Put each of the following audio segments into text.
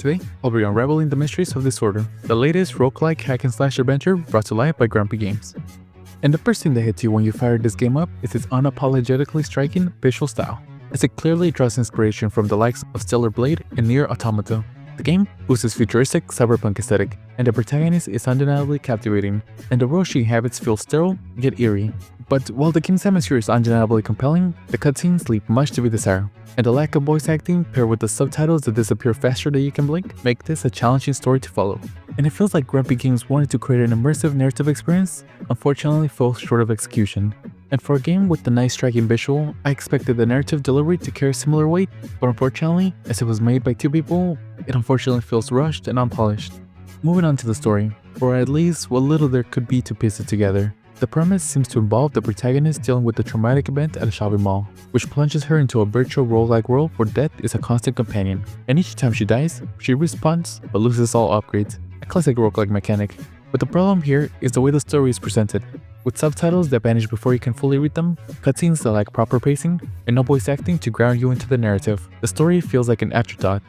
Today, I'll be unraveling the mysteries of Disorder, the latest roguelike hack and slash adventure brought to life by Grumpy Games. And the first thing that hits you when you fire this game up is its unapologetically striking visual style, as it clearly draws inspiration from the likes of Stellar Blade and Nier Automata. The game boasts its futuristic cyberpunk aesthetic, and the protagonist is undeniably captivating, and the world she inhabits feels sterile yet eerie. But while the game's atmosphere is undeniably compelling, the cutscenes leave much to be desired, and the lack of voice acting paired with the subtitles that disappear faster than you can blink make this a challenging story to follow. And it feels like Grumpy Games wanted to create an immersive narrative experience, unfortunately falls short of execution. And for a game with the nice striking visual, I expected the narrative delivery to carry similar weight, but unfortunately, as it was made by two people, it unfortunately feels rushed and unpolished. Moving on to the story, or at least what little there could be to piece it together. The premise seems to involve the protagonist dealing with a traumatic event at a shopping mall, which plunges her into a virtual roguelike world where death is a constant companion, and each time she dies, she respawns but loses all upgrades, a classic roguelike mechanic. But the problem here is the way the story is presented, with subtitles that vanish before you can fully read them, cutscenes that lack proper pacing, and no voice acting to ground you into the narrative. The story feels like an afterthought,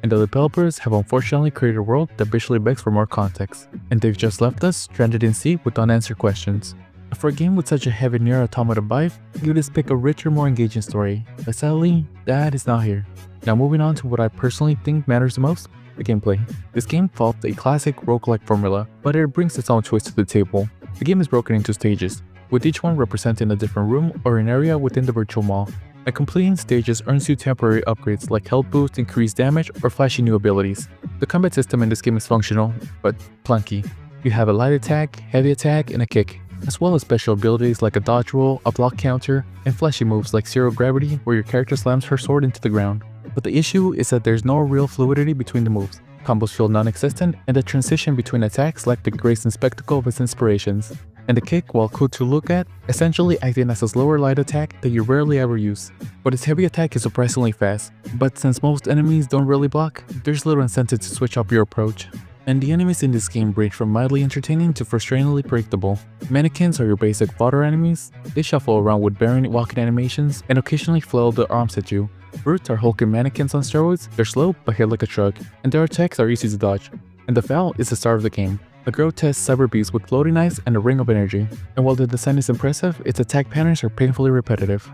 and the developers have unfortunately created a world that visually begs for more context, and they've just left us stranded in sea with unanswered questions. For a game with such a heavy Nier Automata vibe, you would expect a richer, more engaging story, but sadly, that is not here. Now moving on to what I personally think matters the most, the gameplay. This game follows a classic roguelike formula, but it brings its own twist to the table. The game is broken into stages, with each one representing a different room or an area within the virtual mall. And completing stages earns you temporary upgrades like health boost, increased damage, or flashy new abilities. The combat system in this game is functional, but clunky. You have a light attack, heavy attack, and a kick, as well as special abilities like a dodge roll, a block counter, and flashy moves like zero gravity where your character slams her sword into the ground. But the issue is that there's no real fluidity between the moves. Combos feel non-existent, and the transition between attacks lack the grace and spectacle of its inspirations. And the kick, while cool to look at, essentially acting as a slower light attack that you rarely ever use. But its heavy attack is surprisingly fast, but since most enemies don't really block, there's little incentive to switch up your approach. And the enemies in this game range from mildly entertaining to frustratingly predictable. Mannequins are your basic fodder enemies. They shuffle around with varying walking animations and occasionally flail their arms at you. Brutes are hulking mannequins on steroids, they're slow but hit like a truck, and their attacks are easy to dodge. And the Fowl is the star of the game, a grotesque cyber beast with floating eyes and a ring of energy. And while the design is impressive, its attack patterns are painfully repetitive.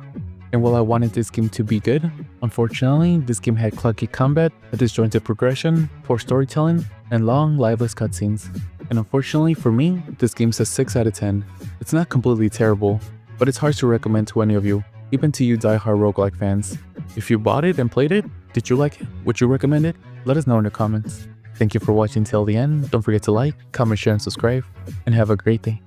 And while I wanted this game to be good, unfortunately, this game had clunky combat, a disjointed progression, poor storytelling, and long, lifeless cutscenes. And unfortunately for me, this game's a 6 out of 10. It's not completely terrible, but it's hard to recommend to any of you, even to you die-hard roguelike fans. If you bought it and played it, did you like it? Would you recommend it? Let us know in the comments. Thank you for watching till the end. Don't forget to like, comment, share, and subscribe, and have a great day.